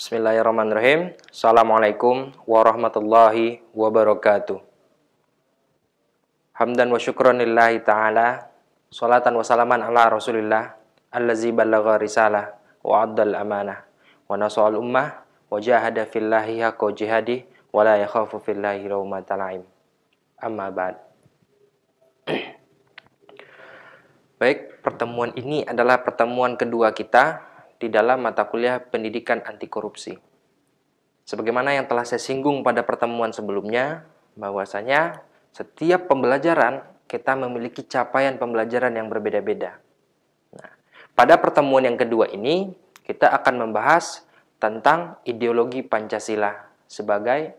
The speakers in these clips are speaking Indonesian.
Bismillahirrahmanirrahim. Assalamualaikum warahmatullahi wabarakatuh. Hamdan wa syukran lillahi ta'ala. Salatan wa salaman ala rasulillah. Allazi ballagha risalah wa addal amanah. Wa nasa'al ummah wa jahada fillahi haqqa jihadi wa la yakhafu fillahi lawmata la'im. Amma ba'd. Baik, pertemuan ini adalah pertemuan kedua kita di dalam mata kuliah pendidikan anti korupsi. Sebagaimana yang telah saya singgung pada pertemuan sebelumnya, bahwasanya setiap pembelajaran kita memiliki capaian pembelajaran yang berbeda-beda. Nah, pada pertemuan yang kedua ini, kita akan membahas tentang ideologi Pancasila sebagai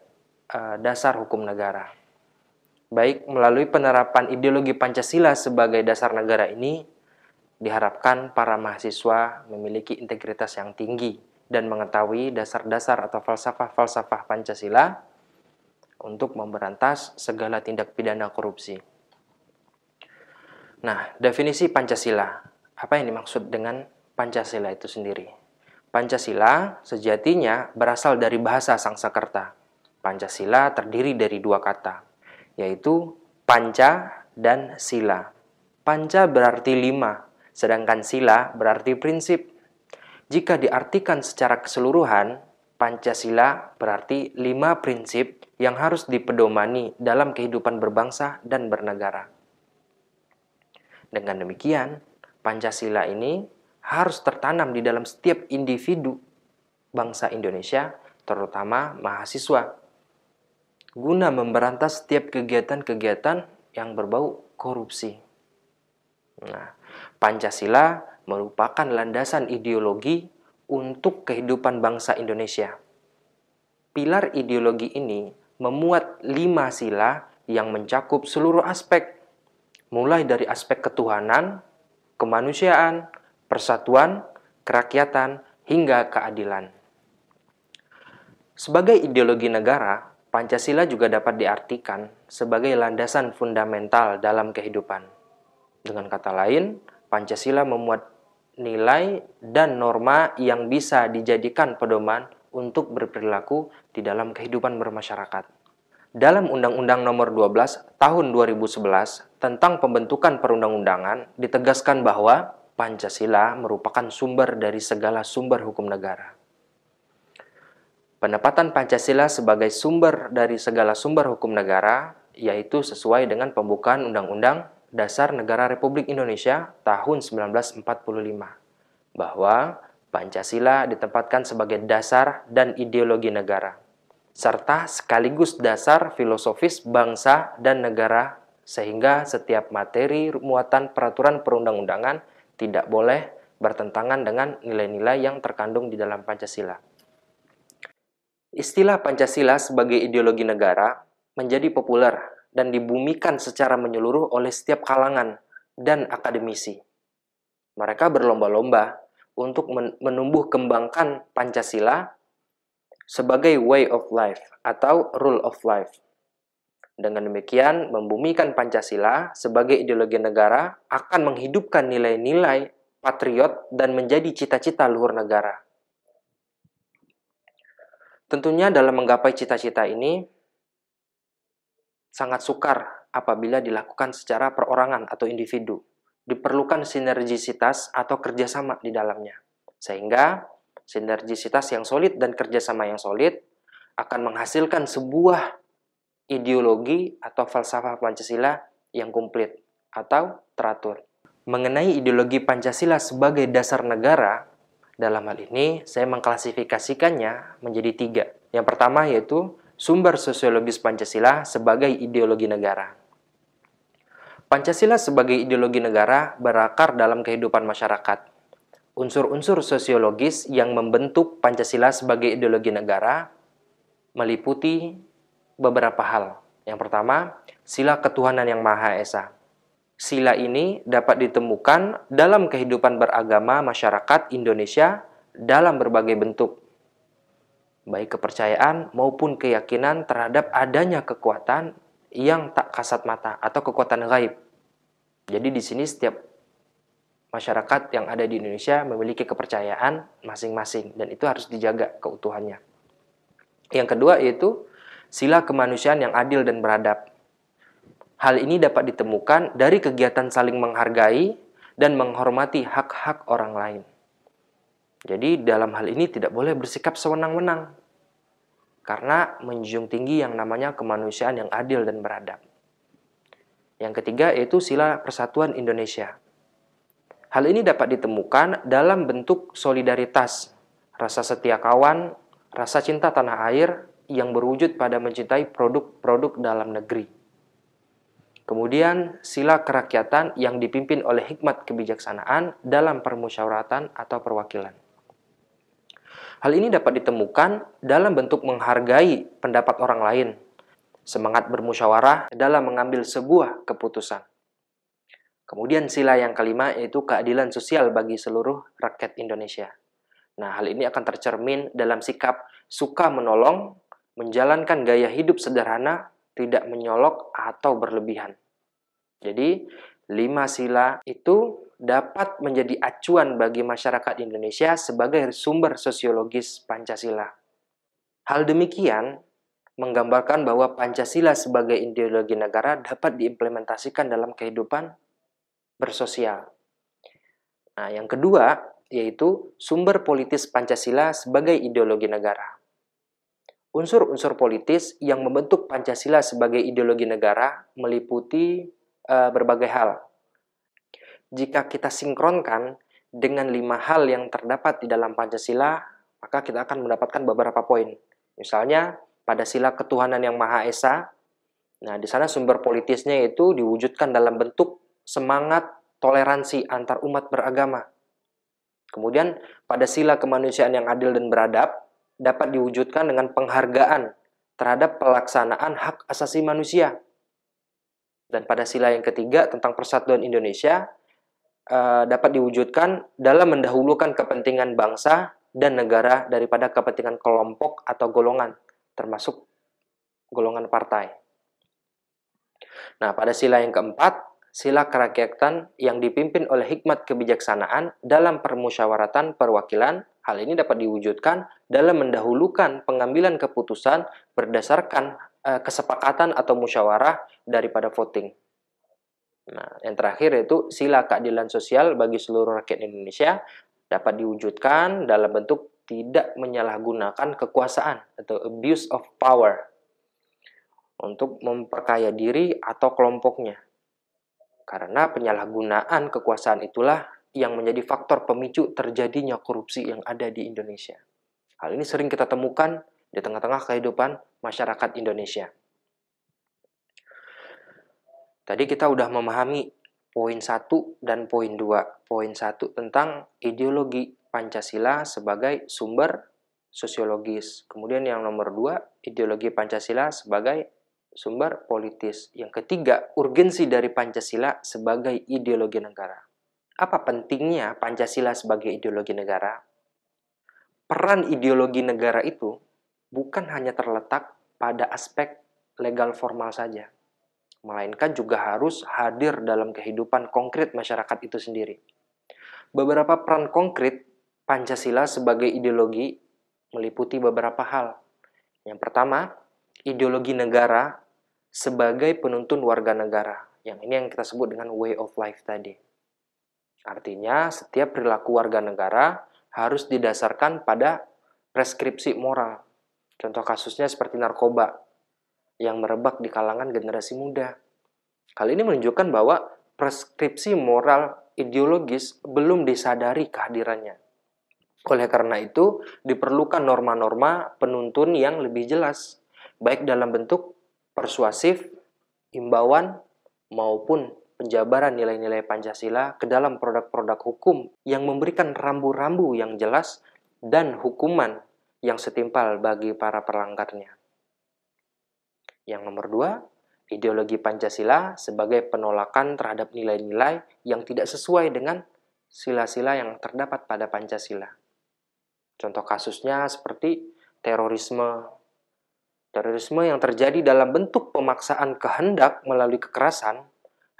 dasar hukum negara. Baik, melalui penerapan ideologi Pancasila sebagai dasar negara ini, diharapkan para mahasiswa memiliki integritas yang tinggi dan mengetahui dasar-dasar atau falsafah-falsafah Pancasila untuk memberantas segala tindak pidana korupsi. Nah, definisi Pancasila. Apa yang dimaksud dengan Pancasila itu sendiri? Pancasila sejatinya berasal dari bahasa Sangsekerta. Pancasila terdiri dari dua kata, yaitu panca dan sila. Panca berarti 5. Sedangkan sila berarti prinsip. Jika diartikan secara keseluruhan, Pancasila berarti 5 prinsip yang harus dipedomani dalam kehidupan berbangsa dan bernegara. Dengan demikian, Pancasila ini harus tertanam di dalam setiap individu bangsa Indonesia, terutama mahasiswa, guna memberantas setiap kegiatan-kegiatan yang berbau korupsi. Nah, Pancasila merupakan landasan ideologi untuk kehidupan bangsa Indonesia. Pilar ideologi ini memuat 5 sila yang mencakup seluruh aspek, mulai dari aspek ketuhanan, kemanusiaan, persatuan, kerakyatan, hingga keadilan. Sebagai ideologi negara, Pancasila juga dapat diartikan sebagai landasan fundamental dalam kehidupan. Dengan kata lain, Pancasila memuat nilai dan norma yang bisa dijadikan pedoman untuk berperilaku di dalam kehidupan bermasyarakat. Dalam Undang-Undang Nomor 12 Tahun 2011 tentang pembentukan perundang-undangan ditegaskan bahwa Pancasila merupakan sumber dari segala sumber hukum negara. Penempatan Pancasila sebagai sumber dari segala sumber hukum negara yaitu sesuai dengan pembukaan Undang-Undang Dasar Negara Republik Indonesia tahun 1945, bahwa Pancasila ditempatkan sebagai dasar dan ideologi negara, serta sekaligus dasar filosofis bangsa dan negara, sehingga setiap materi muatan peraturan perundang-undangan tidak boleh bertentangan dengan nilai-nilai yang terkandung di dalam Pancasila. Istilah Pancasila sebagai ideologi negara menjadi populer dan dibumikan secara menyeluruh oleh setiap kalangan dan akademisi. Mereka berlomba-lomba untuk menumbuh kembangkan Pancasila sebagai way of life atau rule of life. Dengan demikian, membumikan Pancasila sebagai ideologi negara akan menghidupkan nilai-nilai patriot dan menjadi cita-cita luhur negara. Tentunya dalam menggapai cita-cita ini, sangat sukar apabila dilakukan secara perorangan atau individu. Diperlukan sinergisitas atau kerjasama di dalamnya. Sehingga sinergisitas yang solid dan kerjasama yang solid akan menghasilkan sebuah ideologi atau falsafah Pancasila yang komplit atau teratur. Mengenai ideologi Pancasila sebagai dasar negara, dalam hal ini saya mengklasifikasikannya menjadi 3. Yang pertama yaitu sumber sosiologis Pancasila sebagai ideologi negara. Pancasila sebagai ideologi negara berakar dalam kehidupan masyarakat. Unsur-unsur sosiologis yang membentuk Pancasila sebagai ideologi negara meliputi beberapa hal. Yang pertama, sila ketuhanan yang Maha Esa. Sila ini dapat ditemukan dalam kehidupan beragama masyarakat Indonesia dalam berbagai bentuk, baik kepercayaan maupun keyakinan terhadap adanya kekuatan yang tak kasat mata atau kekuatan gaib. Jadi di sini setiap masyarakat yang ada di Indonesia memiliki kepercayaan masing-masing, dan itu harus dijaga keutuhannya. Yang kedua yaitu sila kemanusiaan yang adil dan beradab. Hal ini dapat ditemukan dari kegiatan saling menghargai dan menghormati hak-hak orang lain. Jadi dalam hal ini tidak boleh bersikap sewenang-wenang, karena menjunjung tinggi yang namanya kemanusiaan yang adil dan beradab. Yang ketiga yaitu sila persatuan Indonesia. Hal ini dapat ditemukan dalam bentuk solidaritas, rasa setia kawan, rasa cinta tanah air yang berwujud pada mencintai produk-produk dalam negeri. Kemudian sila kerakyatan yang dipimpin oleh hikmat kebijaksanaan dalam permusyawaratan atau perwakilan. Hal ini dapat ditemukan dalam bentuk menghargai pendapat orang lain, semangat bermusyawarah dalam mengambil sebuah keputusan. Kemudian sila yang kelima yaitu keadilan sosial bagi seluruh rakyat Indonesia. Nah, hal ini akan tercermin dalam sikap suka menolong, menjalankan gaya hidup sederhana, tidak menyolok atau berlebihan. Jadi, 5 sila itu dapat menjadi acuan bagi masyarakat Indonesia sebagai sumber sosiologis Pancasila. Hal demikian menggambarkan bahwa Pancasila sebagai ideologi negara dapat diimplementasikan dalam kehidupan bersosial. Nah, yang kedua yaitu sumber politis Pancasila sebagai ideologi negara. Unsur-unsur politis yang membentuk Pancasila sebagai ideologi negara meliputi berbagai hal. Jika kita sinkronkan dengan 5 hal yang terdapat di dalam Pancasila, maka kita akan mendapatkan beberapa poin. Misalnya, pada sila ketuhanan yang Maha Esa, nah di sana sumber politisnya itu diwujudkan dalam bentuk semangat toleransi antar umat beragama. Kemudian pada sila kemanusiaan yang adil dan beradab dapat diwujudkan dengan penghargaan terhadap pelaksanaan hak asasi manusia. Dan pada sila yang ketiga tentang persatuan Indonesia dapat diwujudkan dalam mendahulukan kepentingan bangsa dan negara daripada kepentingan kelompok atau golongan, termasuk golongan partai. Nah, pada sila yang keempat, sila kerakyatan yang dipimpin oleh hikmat kebijaksanaan dalam permusyawaratan perwakilan, hal ini dapat diwujudkan dalam mendahulukan pengambilan keputusan berdasarkan kesepakatan atau musyawarah daripada voting. Nah, yang terakhir yaitu sila keadilan sosial bagi seluruh rakyat Indonesia dapat diwujudkan dalam bentuk tidak menyalahgunakan kekuasaan atau abuse of power untuk memperkaya diri atau kelompoknya. Karena penyalahgunaan kekuasaan itulah yang menjadi faktor pemicu terjadinya korupsi yang ada di Indonesia. Hal ini sering kita temukan di tengah-tengah kehidupan masyarakat Indonesia. Tadi kita udah memahami poin 1 dan poin 2. Poin 1 tentang ideologi Pancasila sebagai sumber sosiologis. Kemudian yang nomor 2, ideologi Pancasila sebagai sumber politis. Yang ketiga, urgensi dari Pancasila sebagai ideologi negara. Apa pentingnya Pancasila sebagai ideologi negara? Peran ideologi negara itu bukan hanya terletak pada aspek legal formal saja, melainkan juga harus hadir dalam kehidupan konkret masyarakat itu sendiri. Beberapa peran konkret Pancasila sebagai ideologi meliputi beberapa hal. Yang pertama, ideologi negara sebagai penuntun warga negara. Yang ini yang kita sebut dengan way of life tadi. Artinya, setiap perilaku warga negara harus didasarkan pada preskripsi moral. Contoh kasusnya seperti narkoba yang merebak di kalangan generasi muda. Hal ini menunjukkan bahwa preskripsi moral ideologis belum disadari kehadirannya. Oleh karena itu, diperlukan norma-norma penuntun yang lebih jelas, baik dalam bentuk persuasif, imbauan, maupun penjabaran nilai-nilai Pancasila ke dalam produk-produk hukum yang memberikan rambu-rambu yang jelas dan hukuman yang setimpal bagi para pelanggarnya. Yang nomor 2, ideologi Pancasila sebagai penolakan terhadap nilai-nilai yang tidak sesuai dengan sila-sila yang terdapat pada Pancasila. Contoh kasusnya seperti terorisme. Terorisme yang terjadi dalam bentuk pemaksaan kehendak melalui kekerasan,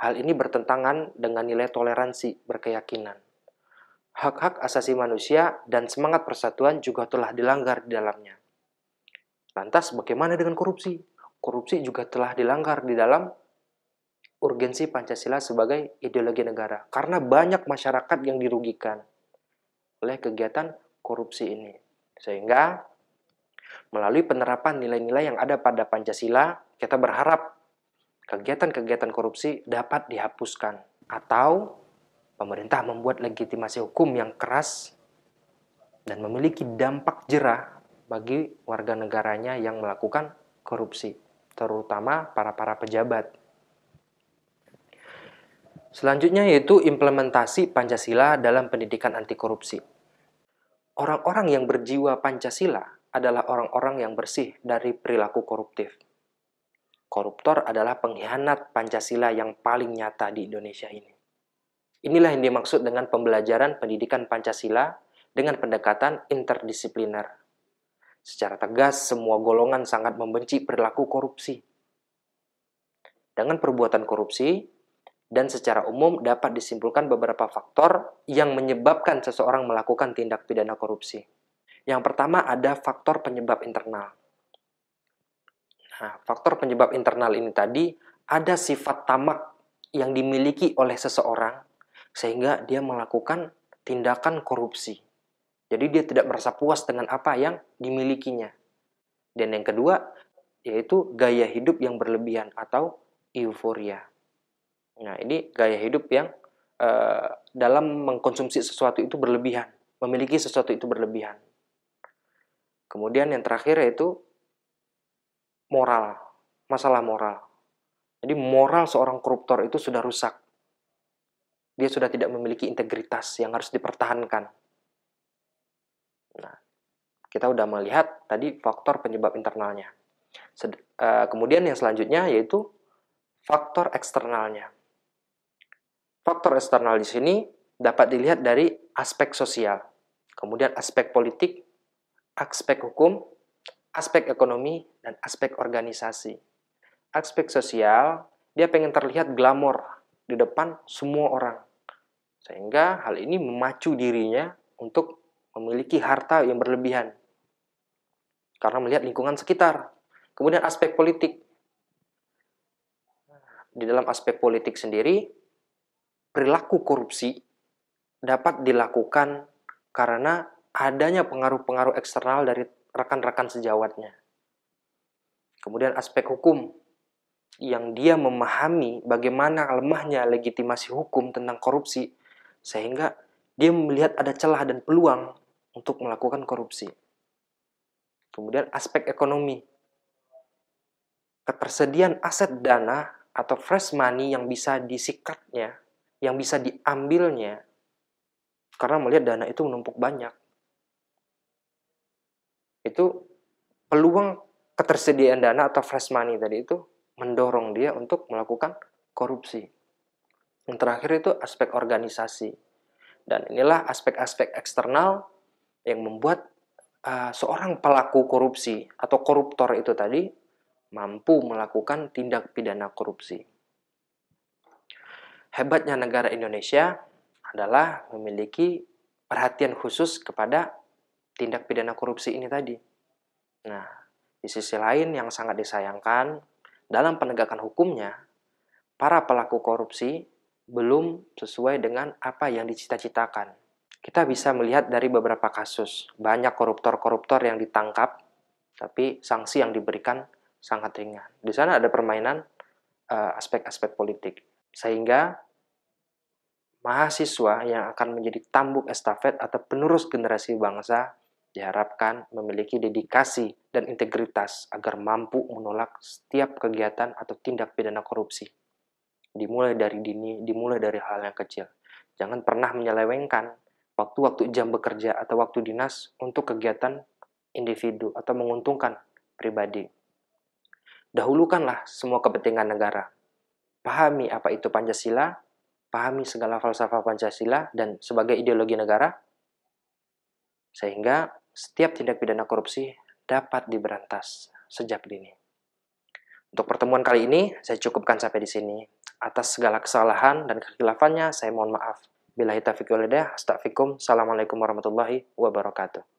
Hal ini bertentangan dengan nilai toleransi berkeyakinan. Hak-hak asasi manusia dan semangat persatuan juga telah dilanggar di dalamnya. Lantas bagaimana dengan korupsi? Korupsi juga telah dilanggar di dalam urgensi Pancasila sebagai ideologi negara. Karena banyak masyarakat yang dirugikan oleh kegiatan korupsi ini. Sehingga melalui penerapan nilai-nilai yang ada pada Pancasila, kita berharap kegiatan-kegiatan korupsi dapat dihapuskan. Atau pemerintah membuat legitimasi hukum yang keras dan memiliki dampak jerah bagi warga negaranya yang melakukan korupsi, terutama para pejabat. Selanjutnya yaitu implementasi Pancasila dalam pendidikan anti korupsi. Orang-orang yang berjiwa Pancasila adalah orang-orang yang bersih dari perilaku koruptif. Koruptor adalah pengkhianat Pancasila yang paling nyata di Indonesia ini. Inilah yang dimaksud dengan pembelajaran pendidikan Pancasila dengan pendekatan interdisipliner. Secara tegas, semua golongan sangat membenci perilaku korupsi. Dengan perbuatan korupsi, dan secara umum dapat disimpulkan beberapa faktor yang menyebabkan seseorang melakukan tindak pidana korupsi. Yang pertama ada faktor penyebab internal. Nah, faktor penyebab internal ini tadi ada sifat tamak yang dimiliki oleh seseorang sehingga dia melakukan tindakan korupsi. Jadi dia tidak merasa puas dengan apa yang dimilikinya. Dan yang kedua yaitu gaya hidup yang berlebihan atau euforia. Nah, ini gaya hidup yang dalam mengkonsumsi sesuatu itu berlebihan, memiliki sesuatu itu berlebihan. Kemudian yang terakhir yaitu moral, masalah moral. Jadi moral seorang koruptor itu sudah rusak. Dia sudah tidak memiliki integritas yang harus dipertahankan. Nah, kita sudah melihat tadi faktor penyebab internalnya. Kemudian yang selanjutnya yaitu faktor eksternalnya. Faktor eksternal di sini dapat dilihat dari aspek sosial, kemudian aspek politik, aspek hukum, aspek ekonomi, dan aspek organisasi. Aspek sosial, dia pengen terlihat glamor di depan semua orang. Sehingga hal ini memacu dirinya untuk memiliki harta yang berlebihan. Karena melihat lingkungan sekitar. Kemudian aspek politik. Di dalam aspek politik sendiri, perilaku korupsi dapat dilakukan karena adanya pengaruh-pengaruh eksternal dari rekan-rekan sejawatnya. Kemudian aspek hukum, yang dia memahami bagaimana lemahnya legitimasi hukum tentang korupsi, sehingga dia melihat ada celah dan peluang untuk melakukan korupsi. Kemudian aspek ekonomi, ketersediaan aset dana atau fresh money yang bisa disikatnya, yang bisa diambilnya, karena melihat dana itu menumpuk banyak. Itu peluang ketersediaan dana atau fresh money tadi itu mendorong dia untuk melakukan korupsi. Yang terakhir itu aspek organisasi. Dan inilah aspek-aspek eksternal yang membuat seorang pelaku korupsi atau koruptor itu tadi mampu melakukan tindak pidana korupsi. Hebatnya negara Indonesia adalah memiliki perhatian khusus kepada tindak pidana korupsi ini tadi. Nah, di sisi lain yang sangat disayangkan, dalam penegakan hukumnya, para pelaku korupsi belum sesuai dengan apa yang dicita-citakan. Kita bisa melihat dari beberapa kasus, banyak koruptor-koruptor yang ditangkap, tapi sanksi yang diberikan sangat ringan. Di sana ada permainan aspek-aspek politik. Sehingga mahasiswa yang akan menjadi tambuk estafet atau penerus generasi bangsa diharapkan memiliki dedikasi dan integritas agar mampu menolak setiap kegiatan atau tindak pidana korupsi. Dimulai dari dini, dimulai dari hal yang kecil. Jangan pernah menyelewengkan waktu-waktu jam bekerja atau waktu dinas untuk kegiatan individu atau menguntungkan pribadi. Dahulukanlah semua kepentingan negara. Pahami apa itu Pancasila, pahami segala falsafah Pancasila dan sebagai ideologi negara, sehingga setiap tindak pidana korupsi dapat diberantas sejak dini. Untuk pertemuan kali ini, saya cukupkan sampai di sini. Atas segala kesalahan dan kekhilafan saya mohon maaf. Billahi taufiq wal hidayah. Astaghfirukum. Assalamualaikum warahmatullahi wabarakatuh.